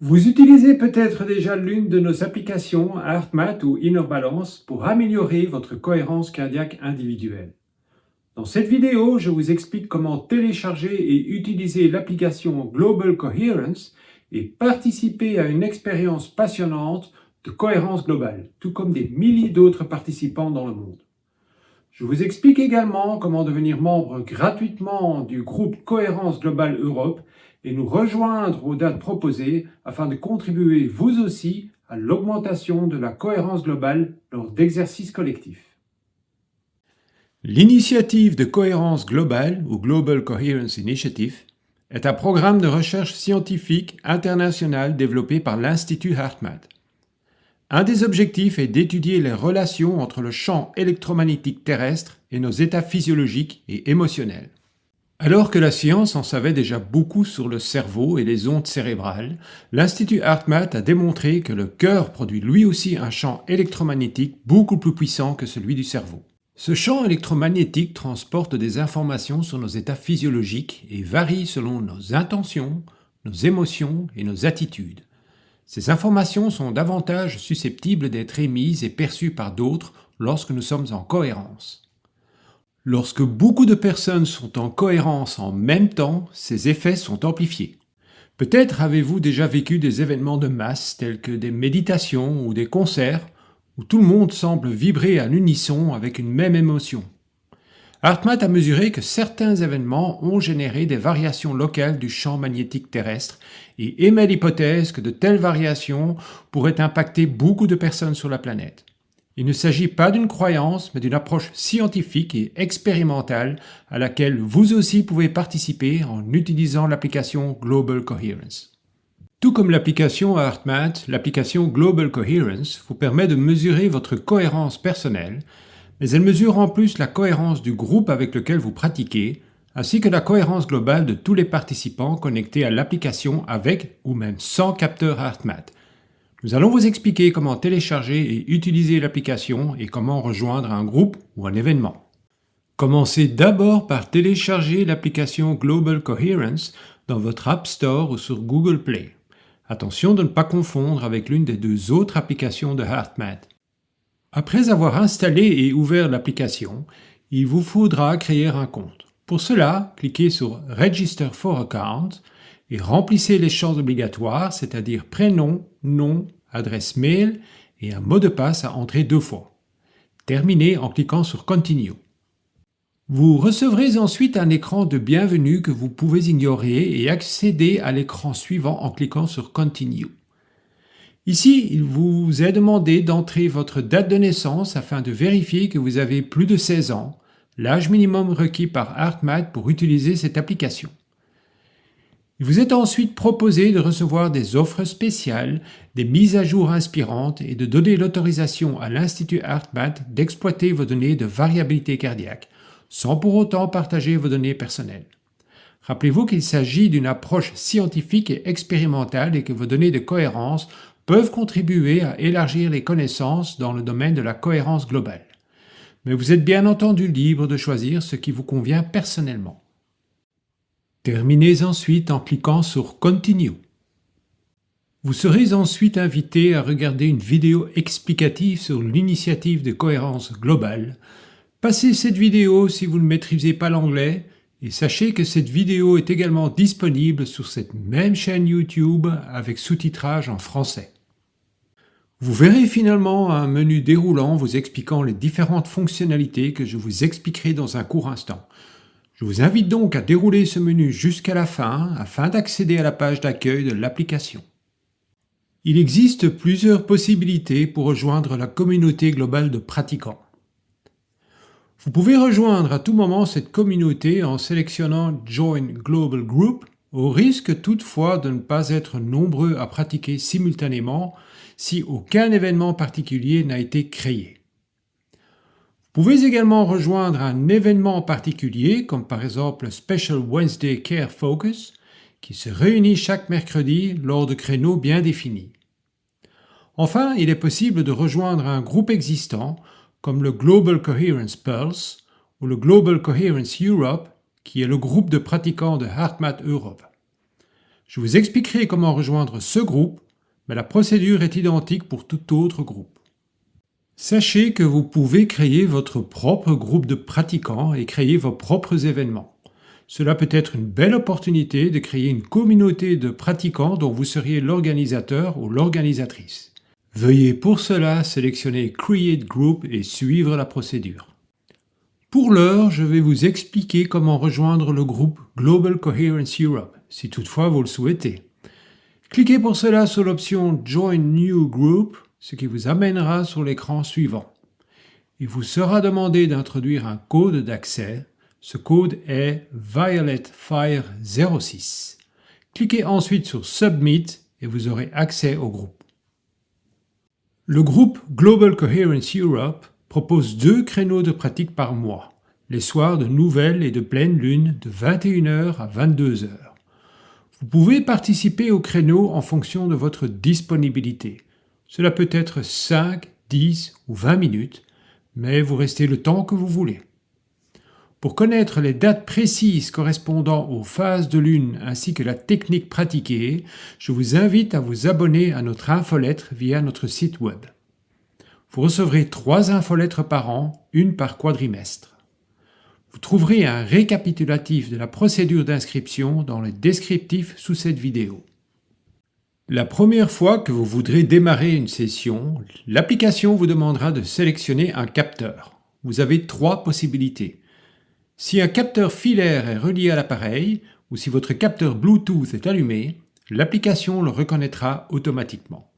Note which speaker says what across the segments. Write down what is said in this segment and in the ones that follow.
Speaker 1: Vous utilisez peut-être déjà l'une de nos applications HeartMath ou InnerBalance pour améliorer votre cohérence cardiaque individuelle. Dans cette vidéo, je vous explique comment télécharger et utiliser l'application Global Coherence et participer à une expérience passionnante de cohérence globale, tout comme des milliers d'autres participants dans le monde. Je vous explique également comment devenir membre gratuitement du groupe Cohérence Globale Europe et nous rejoindre aux dates proposées afin de contribuer vous aussi à l'augmentation de la cohérence globale lors d'exercices collectifs. L'initiative de cohérence globale, ou Global Coherence Initiative, est un programme de recherche scientifique international développé par l'Institut HeartMath. Un des objectifs est d'étudier les relations entre le champ électromagnétique terrestre et nos états physiologiques et émotionnels. Alors que la science en savait déjà beaucoup sur le cerveau et les ondes cérébrales, l'Institut HeartMath a démontré que le cœur produit lui aussi un champ électromagnétique beaucoup plus puissant que celui du cerveau. Ce champ électromagnétique transporte des informations sur nos états physiologiques et varie selon nos intentions, nos émotions et nos attitudes. Ces informations sont davantage susceptibles d'être émises et perçues par d'autres lorsque nous sommes en cohérence. Lorsque beaucoup de personnes sont en cohérence en même temps, ces effets sont amplifiés. Peut-être avez-vous déjà vécu des événements de masse tels que des méditations ou des concerts où tout le monde semble vibrer à l'unisson avec une même émotion. HeartMath a mesuré que certains événements ont généré des variations locales du champ magnétique terrestre et émet l'hypothèse que de telles variations pourraient impacter beaucoup de personnes sur la planète. Il ne s'agit pas d'une croyance, mais d'une approche scientifique et expérimentale à laquelle vous aussi pouvez participer en utilisant l'application Global Coherence. Tout comme l'application HeartMath, l'application Global Coherence vous permet de mesurer votre cohérence personnelle, mais elle mesure en plus la cohérence du groupe avec lequel vous pratiquez, ainsi que la cohérence globale de tous les participants connectés à l'application avec ou même sans capteur HeartMath. Nous allons vous expliquer comment télécharger et utiliser l'application et comment rejoindre un groupe ou un événement. Commencez d'abord par télécharger l'application Global Coherence dans votre App Store ou sur Google Play. Attention de ne pas confondre avec l'une des deux autres applications de HeartMath. Après avoir installé et ouvert l'application, il vous faudra créer un compte. Pour cela, cliquez sur Register for Account et remplissez les champs obligatoires, c'est-à-dire prénom, nom, adresse mail et un mot de passe à entrer 2 fois. Terminez en cliquant sur Continue. Vous recevrez ensuite un écran de bienvenue que vous pouvez ignorer et accéder à l'écran suivant en cliquant sur Continue. Ici, il vous est demandé d'entrer votre date de naissance afin de vérifier que vous avez plus de 16 ans, l'âge minimum requis par HeartMath pour utiliser cette application. Il vous est ensuite proposé de recevoir des offres spéciales, des mises à jour inspirantes et de donner l'autorisation à l'Institut HeartMath d'exploiter vos données de variabilité cardiaque, sans pour autant partager vos données personnelles. Rappelez-vous qu'il s'agit d'une approche scientifique et expérimentale et que vos données de cohérence peuvent contribuer à élargir les connaissances dans le domaine de la cohérence globale. Mais vous êtes bien entendu libre de choisir ce qui vous convient personnellement. Terminez ensuite en cliquant sur Continue. Vous serez ensuite invité à regarder une vidéo explicative sur l'initiative de cohérence globale. Passez cette vidéo si vous ne maîtrisez pas l'anglais et sachez que cette vidéo est également disponible sur cette même chaîne YouTube avec sous-titrage en français. Vous verrez finalement un menu déroulant vous expliquant les différentes fonctionnalités que je vous expliquerai dans un court instant. Je vous invite donc à dérouler ce menu jusqu'à la fin afin d'accéder à la page d'accueil de l'application. Il existe plusieurs possibilités pour rejoindre la communauté globale de pratiquants. Vous pouvez rejoindre à tout moment cette communauté en sélectionnant Join Global Group, au risque toutefois de ne pas être nombreux à pratiquer simultanément si aucun événement particulier n'a été créé. Vous pouvez également rejoindre un événement particulier, comme par exemple le Special Wednesday Care Focus, qui se réunit chaque mercredi lors de créneaux bien définis. Enfin, il est possible de rejoindre un groupe existant, comme le Global Coherence Pulse ou le Global Coherence Europe, qui est le groupe de pratiquants de HeartMath Europe. Je vous expliquerai comment rejoindre ce groupe, mais la procédure est identique pour tout autre groupe. Sachez que vous pouvez créer votre propre groupe de pratiquants et créer vos propres événements. Cela peut être une belle opportunité de créer une communauté de pratiquants dont vous seriez l'organisateur ou l'organisatrice. Veuillez pour cela sélectionner Create Group et suivre la procédure. Pour l'heure, je vais vous expliquer comment rejoindre le groupe Global Coherence Europe, si toutefois vous le souhaitez. Cliquez pour cela sur l'option Join New Group, ce qui vous amènera sur l'écran suivant. Il vous sera demandé d'introduire un code d'accès. Ce code est Violet Fire 06. Cliquez ensuite sur Submit et vous aurez accès au groupe. Le groupe Global Coherence Europe propose 2 créneaux de pratique par mois, les soirs de nouvelle et de pleine lune de 21h à 22h. Vous pouvez participer au créneau en fonction de votre disponibilité. Cela peut être 5, 10 ou 20 minutes, mais vous restez le temps que vous voulez. Pour connaître les dates précises correspondant aux phases de lune ainsi que la technique pratiquée, je vous invite à vous abonner à notre infolettre via notre site web. Vous recevrez 3 infolettres par an, une par quadrimestre. Vous trouverez un récapitulatif de la procédure d'inscription dans le descriptif sous cette vidéo. La première fois que vous voudrez démarrer une session, l'application vous demandera de sélectionner un capteur. Vous avez 3 possibilités. Si un capteur filaire est relié à l'appareil ou si votre capteur Bluetooth est allumé, l'application le reconnaîtra automatiquement.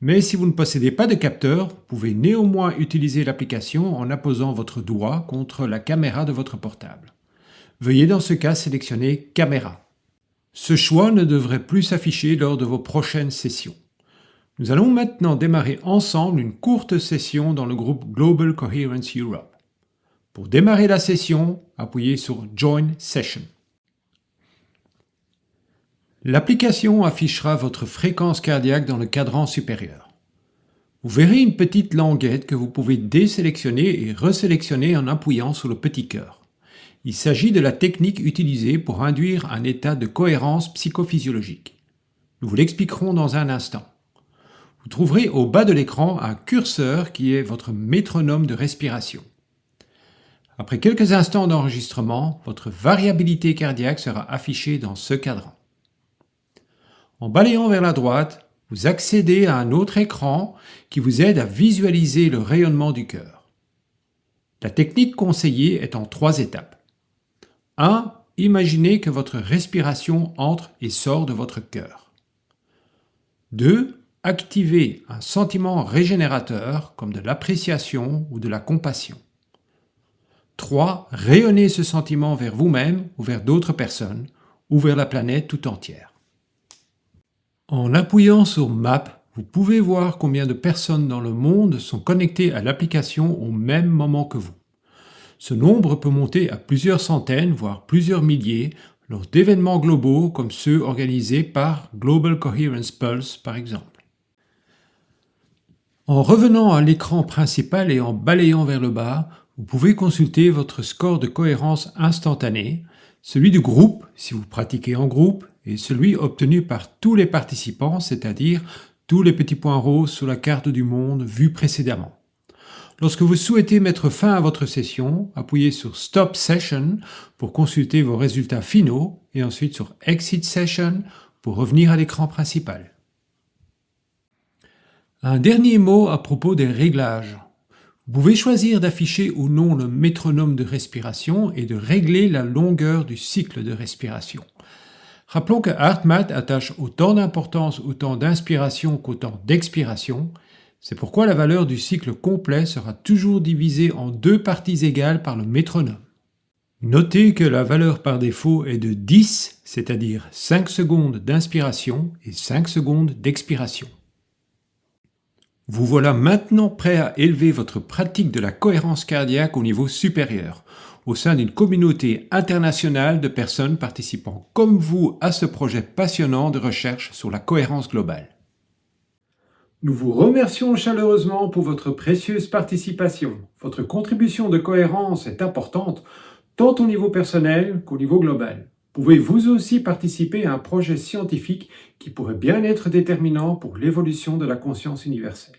Speaker 1: Mais si vous ne possédez pas de capteur, vous pouvez néanmoins utiliser l'application en apposant votre doigt contre la caméra de votre portable. Veuillez dans ce cas sélectionner Caméra. Ce choix ne devrait plus s'afficher lors de vos prochaines sessions. Nous allons maintenant démarrer ensemble une courte session dans le groupe Global Coherence Europe. Pour démarrer la session, appuyez sur Join Session. L'application affichera votre fréquence cardiaque dans le cadran supérieur. Vous verrez une petite languette que vous pouvez désélectionner et resélectionner en appuyant sur le petit cœur. Il s'agit de la technique utilisée pour induire un état de cohérence psychophysiologique. Nous vous l'expliquerons dans un instant. Vous trouverez au bas de l'écran un curseur qui est votre métronome de respiration. Après quelques instants d'enregistrement, votre variabilité cardiaque sera affichée dans ce cadran. En balayant vers la droite, vous accédez à un autre écran qui vous aide à visualiser le rayonnement du cœur. La technique conseillée est en 3 étapes. 1. Imaginez que votre respiration entre et sort de votre cœur. 2. Activez un sentiment régénérateur comme de l'appréciation ou de la compassion. 3. Rayonnez ce sentiment vers vous-même ou vers d'autres personnes ou vers la planète tout entière. En appuyant sur Map, vous pouvez voir combien de personnes dans le monde sont connectées à l'application au même moment que vous. Ce nombre peut monter à plusieurs centaines, voire plusieurs milliers, lors d'événements globaux comme ceux organisés par Global Coherence Pulse par exemple. En revenant à l'écran principal et en balayant vers le bas, vous pouvez consulter votre score de cohérence instantané, celui du groupe si vous pratiquez en groupe et celui obtenu par tous les participants, c'est-à-dire tous les petits points roses sur la carte du monde vue précédemment. Lorsque vous souhaitez mettre fin à votre session, appuyez sur Stop Session pour consulter vos résultats finaux et ensuite sur Exit Session pour revenir à l'écran principal. Un dernier mot à propos des réglages. Vous pouvez choisir d'afficher ou non le métronome de respiration et de régler la longueur du cycle de respiration. Rappelons que HeartMath attache autant d'importance au temps d'inspiration qu'au temps d'expiration. C'est pourquoi la valeur du cycle complet sera toujours divisée en 2 parties égales par le métronome. Notez que la valeur par défaut est de 10, c'est-à-dire 5 secondes d'inspiration et 5 secondes d'expiration. Vous voilà maintenant prêt à élever votre pratique de la cohérence cardiaque au niveau supérieur, au sein d'une communauté internationale de personnes participant comme vous à ce projet passionnant de recherche sur la cohérence globale. Nous vous remercions chaleureusement pour votre précieuse participation. Votre contribution de cohérence est importante, tant au niveau personnel qu'au niveau global. pouvez vous aussi participer à un projet scientifique qui pourrait bien être déterminant pour l'évolution de la conscience universelle.